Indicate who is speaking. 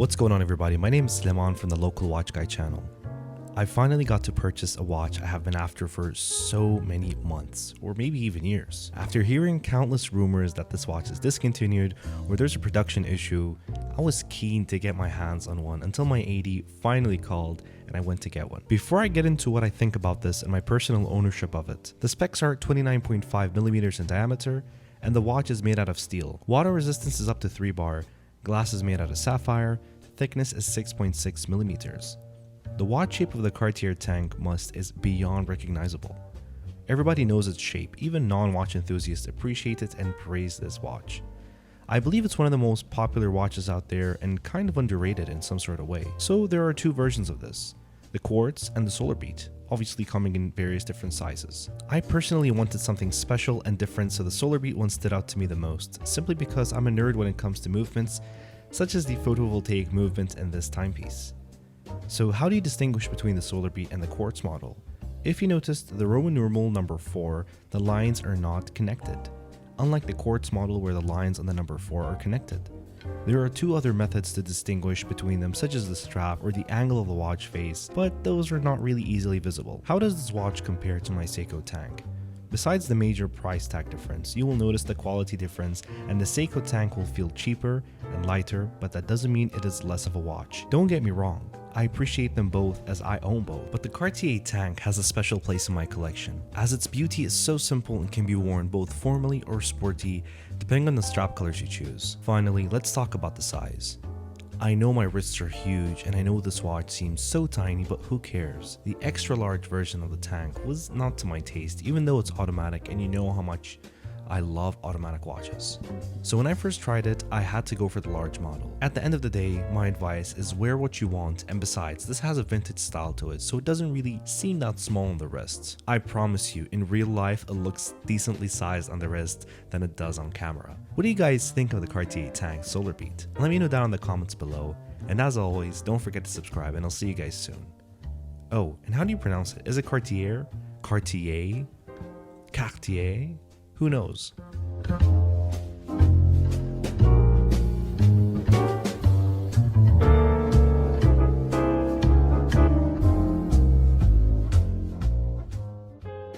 Speaker 1: What's going on, everybody? My name is Slimon from the local watch guy channel. I finally got to purchase a watch I have been after for so many months, or maybe even years. After hearing countless rumors that this watch is discontinued or there's a production issue, I was keen to get my hands on one until my AD finally called and I went to get one. Before I get into what I think about this and my personal ownership of it, the specs are 29.5 millimeters in diameter and the watch is made out of steel. Water resistance is up to 3 bar, glass is made out of sapphire, thickness is 6.6 millimeters. The watch shape of the Cartier tank must is beyond recognizable. Everybody knows its shape, even non-watch enthusiasts appreciate it and praise this watch. I believe it's one of the most popular watches out there and kind of underrated in some sort of way. So there are two versions of this, the Quartz and the SolarBeat, obviously coming in various different sizes. I personally wanted something special and different, so the SolarBeat one stood out to me the most, simply because I'm a nerd when it comes to movements, such as the photovoltaic movement in this timepiece. So how do you distinguish between the SolarBeat and the Quartz model? If you noticed, the Roman numeral number 4, the lines are not connected, unlike the Quartz model where the lines on the number 4 are connected. There are two other methods to distinguish between them, such as the strap or the angle of the watch face, but those are not really easily visible. How does this watch compare to my Seiko tank? Besides the major price tag difference, you will notice the quality difference, and the Seiko tank will feel cheaper and lighter, but that doesn't mean it is less of a watch. Don't get me wrong, I appreciate them both as I own both, but the Cartier tank has a special place in my collection, as its beauty is so simple and can be worn both formally or sporty, depending on the strap colors you choose. Finally, let's talk about the size. I know my wrists are huge and I know this watch seems so tiny, but who cares? The extra large version of the tank was not to my taste, even though it's automatic and you know how much I love automatic watches. So when I first tried it, I had to go for the large model. At the end of the day, my advice is wear what you want, and besides, this has a vintage style to it, so it doesn't really seem that small on the wrists. I promise you, in real life, it looks decently sized on the wrist than it does on camera. What do you guys think of the Cartier tank SolarBeat? Let me know down in the comments below, and as always, don't forget to subscribe, and I'll see you guys soon. Oh, and how do you pronounce it? Is it Cartier? Cartier? Cartier? Who knows?